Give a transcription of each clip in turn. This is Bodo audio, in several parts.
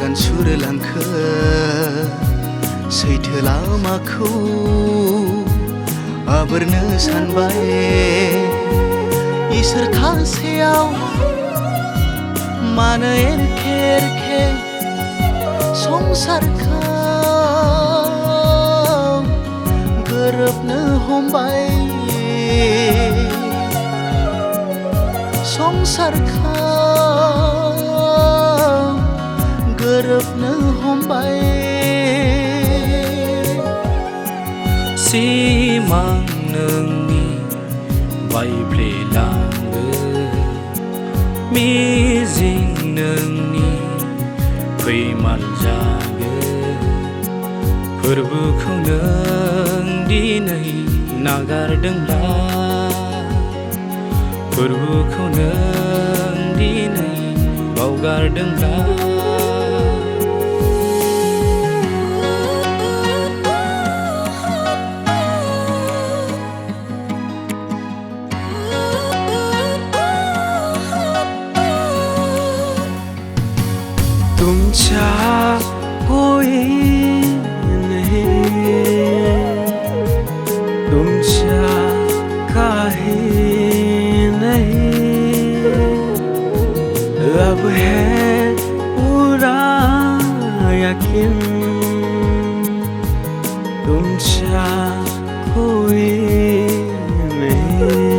आगान सुरलांखो सैथो लामाखौ आबोरनो सानबाय इसोर थासेयाव मानो एरखे एरखे संसारखौ गोरोबनो हमबाय संसारखौ गोरोबनो हमबाय सिमां नोंनि बायफ्लेलाङो मिजिं नोंनि फैमाल जागोन फोरबोखौ नों दिनै नागारदोंब्ला फोरबोखौ नों दिनै बावगारदोंब्ला तुमचा कोई नहीं तुमचा काहे नहीं अब है पूरा यकीन तुमचा कोई नहीं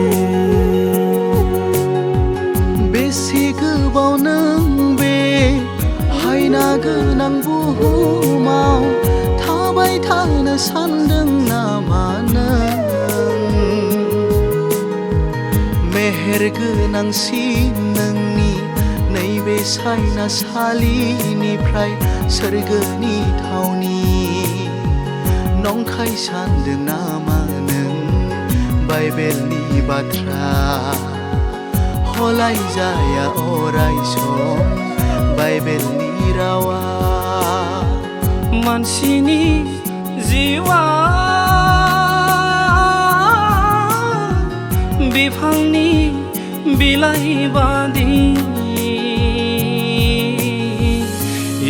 बेसे गोबाव नों बे हायना गोनां बुहुमाव थाबाय थानो सानदों नामा नों मेहेर गोनांसिन नोंनि नैबे सायनासालिनिफ्राय सोरगोनि थावनि नंखाय सानदों नामा नों बाइबेलनि बाथ्रा हलाय जाया अराय सम बाइबेलनि रावा मानसिनि जिउआ बिफांनि बिलाइ बादि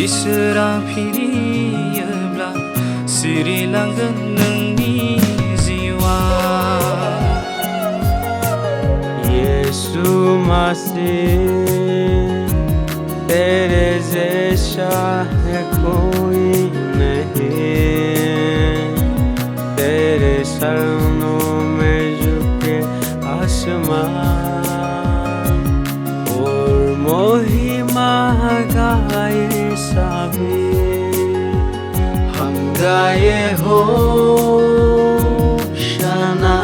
इसोरा फिरियोब्ला सिरिलांगोन नोंनि जिउआ यीशु मसीह तेरे जैसा है कोई नहीं तेरे चरणों में झुके आसमान और महिमा गाए सभी हम गाए हो शाना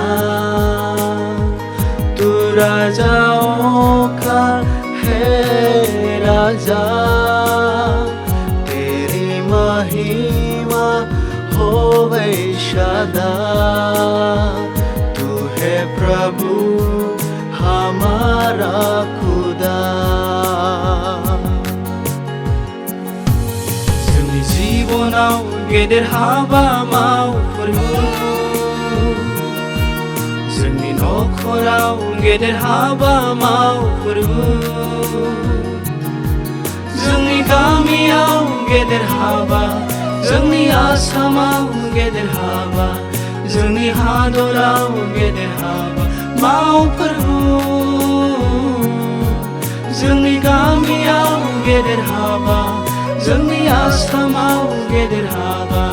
तू राजाओं का है राजा तेरी महिमा होवे सदा तू है प्रभु हमारा खुदा जोंनि जिबनाव गेदेर हाबा माव प्रभु जोंनि नखराव गेदेर हाबा माव प्रभु जोंनि गामियाव गेदेर हाबा जोंनि आसामाव गेदेर हाबा जोंनि हादराव गेदेर हाबा माव प्रभु जोंनि गामियाव गेदेर हाबा जोंनि आसामाव गेदेर हाबा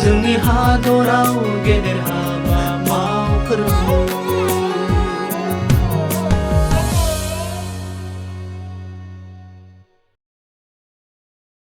जोंनि हादराव गेदेर हाबा माव प्रभु